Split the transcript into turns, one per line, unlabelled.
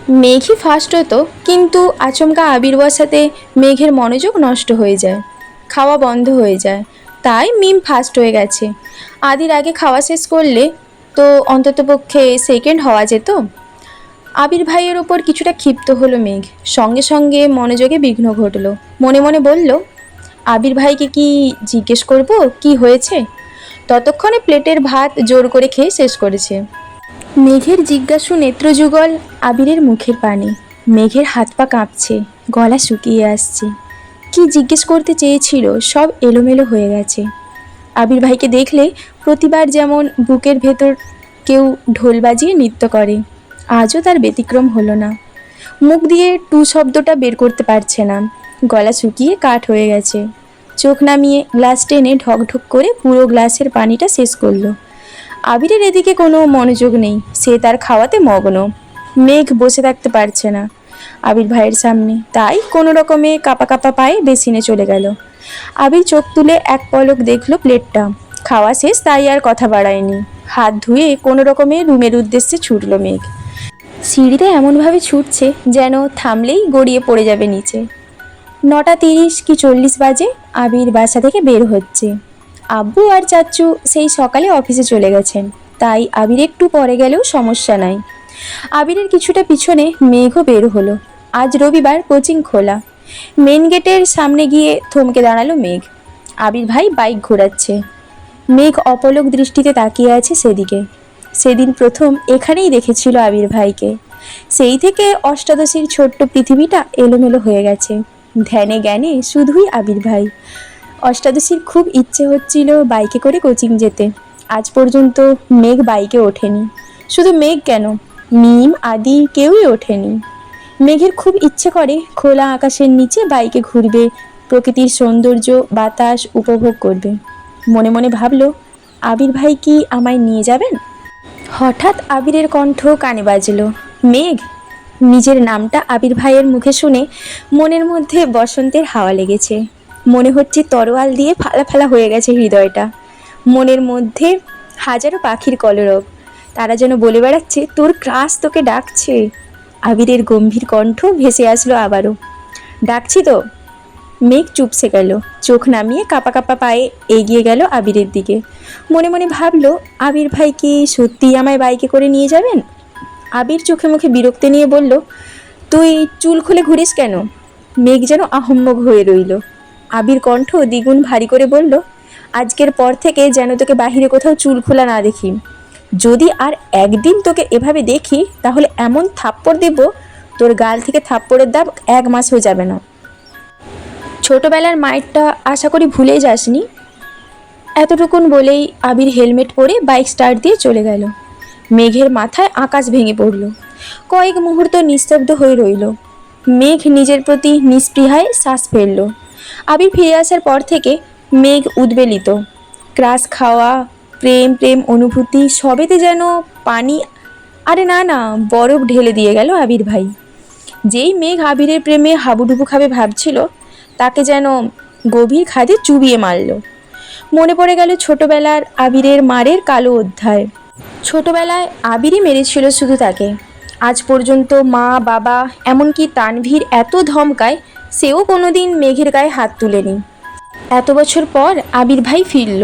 মেঘই first হতো, কিন্তু আচমকা আবির বসাতে মেঘের মনোযোগ নষ্ট হয়ে যায়, খাওয়া বন্ধ হয়ে যায়। তাই মিম ফার্স্ট হয়ে গেছে। আদির আগে খাওয়া শেষ করলে তো অন্ততপক্ষে সেকেন্ড হওয়া যেত। আবির ভাইয়ের ওপর কিছুটা ক্ষিপ্ত হলো মেঘ, সঙ্গে সঙ্গে মনোযোগে বিঘ্ন ঘটল। মনে মনে বলল, আবির ভাইকে কি জিজ্ঞেস করব কি হয়েছে। ততক্ষণে প্লেটের ভাত জোর করে খেয়ে শেষ করেছে। মেঘের জিজ্ঞাসু নেত্রযুগল আবিরের মুখের পানে। মেঘের হাত পা কাঁপছে, গলা শুকিয়ে আসছে। কি জিজ্ঞেস করতে চেয়েছিল সব এলোমেলো হয়ে গেছে। আবির ভাইকে দেখলে প্রতিবার যেমন বুকের ভেতর কেউ ঢোল বাজিয়ে নৃত্য করে, আজও তার ব্যতিক্রম হলো না। মুখ দিয়ে টু শব্দটা বের করতে পারছে না, গলা শুকিয়ে কাঠ হয়ে গেছে। চোখ নামিয়ে গ্লাস টেনে ঢকঢক করে পুরো গ্লাসের পানিটা শেষ করলো। আবিরের এদিকে কোনো মনোযোগ নেই, সে তার খাওয়াতে মগ্ন। মেঘ বসে থাকতে পারছে না আবির ভাইয়ের সামনে, তাই কোনো রকমে কাপা কাপা পায়ে বেসিনে চলে গেল। আবির চোখ তুলে এক পলক দেখলো প্লেটটা, খাওয়া শেষ, তাই আর কথা বাড়ায়নি। হাত ধুয়ে কোনো রকমে রুমের উদ্দেশ্যে ছুটল মেঘ। সিঁড়িতে এমনভাবে ছুটছে যেন থামলেই গড়িয়ে পড়ে যাবে নিচে। 9:30 কি 40 বাজে আবির বাসা থেকে বের হচ্ছে। আব্বু আর চাচ্চু সেই সকালে অফিসে চলে গেছেন, তাই আবির একটু পরে গেলেও সমস্যা নাই। আবিরের কিছুটা পিছনে মেঘও বের হলো। আজ রবিবার, কোচিং খোলা। মেন গেটের সামনে গিয়ে থমকে দাঁড়ালো মেঘ। আবির ভাই বাইক ঘোরাচ্ছে। মেঘ অপলক দৃষ্টিতে তাকিয়ে আছে সেদিকে। সেদিন প্রথম এখানেই দেখেছিল আবির ভাইকে। সেই থেকে অষ্টাদশীর ছোট্ট পৃথিবীটা এলোমেলো হয়ে গেছে। ধ্যানে জ্ঞানে শুধুই আবির ভাই। অষ্টাদশীর খুব ইচ্ছে হচ্ছিল বাইকে করে কোচিং যেতে। আজ পর্যন্ত মেঘ বাইকে ওঠেনি। শুধু মেঘ কেন, মিম আদি কেউই ওঠেনি। মেঘের খুব ইচ্ছে করে খোলা আকাশের নিচে বাইকে ঘুরবে, প্রকৃতির সৌন্দর্য বাতাস উপভোগ করবে। মনে মনে ভাবলো, আবির ভাই কি আমায় নিয়ে যাবেন? হঠাৎ আবিরের কণ্ঠ কানে বাজলো, মেঘ। নিজের নামটা আবির ভাইয়ের মুখে শুনে মনের মধ্যে বসন্তের হাওয়া লেগেছে। মনে হচ্ছে তরোয়াল দিয়ে ফালা ফালা হয়ে গেছে হৃদয়টা। মনের মধ্যে হাজারো পাখির কলরব, তারা যেন বলে বেড়াচ্ছে তোর ক্রাশ তোকে ডাকছে। আবিরের গম্ভীর কণ্ঠ ভেসে আসলো আবারও, ডাকছি তো। মেঘ চুপসে গেল, চোখ নামিয়ে কাপা কাপা পায়ে এগিয়ে গেল আবিরের দিকে। মনে মনে ভাবলো, আবির ভাই কি সত্যিই আমায় বাইকে করে নিয়ে যাবেন? আবির চোখে মুখে বিরক্তি নিয়ে বলল, তুই চুল খুলে ঘুরিস কেন? মেঘ যেন আহম্মক হয়ে রইল। আবির কণ্ঠ দ্বিগুণ ভারী করে বলল, আজকের পর থেকে যেন তোকে বাহিরে কোথাও চুল খোলা না দেখি। যদি আর একদিন তোকে এভাবে দেখি তাহলে এমন থাপ্পড় দেব, তোর গাল থেকে থাপ্পড়ের দাগ 1 মাস হয়ে যাবে না। ছোটবেলার মাইরটা আশা করি ভুলেই যাসনি। এতটুকুন বলেই আবির হেলমেট পরে বাইক স্টার্ট দিয়ে চলে গেল। মেঘের মাথায় আকাশ ভেঙে পড়ল। কয়েক মুহূর্ত নিস্তব্ধ হয়ে রইল। মেঘ নিজের প্রতি নিস্পৃহায় শ্বাস ফেলল। আবির ফিরে আসার পর থেকে মেঘ উদ্বেলিত। ক্রাশ খাওয়া, প্রেম প্রেম অনুভূতি সবেতে যেন পানি, আরে না না, বরফ ঢেলে দিয়ে গেল আবির ভাই। যেই মেঘ আবিরের প্রেমে হাবুডুবু খাবে ভাবছিল, তাকে যেন গভীর খাদে চুবিয়ে মারল। মনে পড়ে গেল ছোটবেলার আবিরের মারের কালো অধ্যায়। ছোটবেলায় আবিরই মেরেছিল শুধু তাকে। আজ পর্যন্ত মা বাবা এমনকি তানভীর এত ধমকায়, সেও কোনোদিন মেঘের গায়ে হাত তুলেনি। এত বছর পর আবির ভাই ফিরল।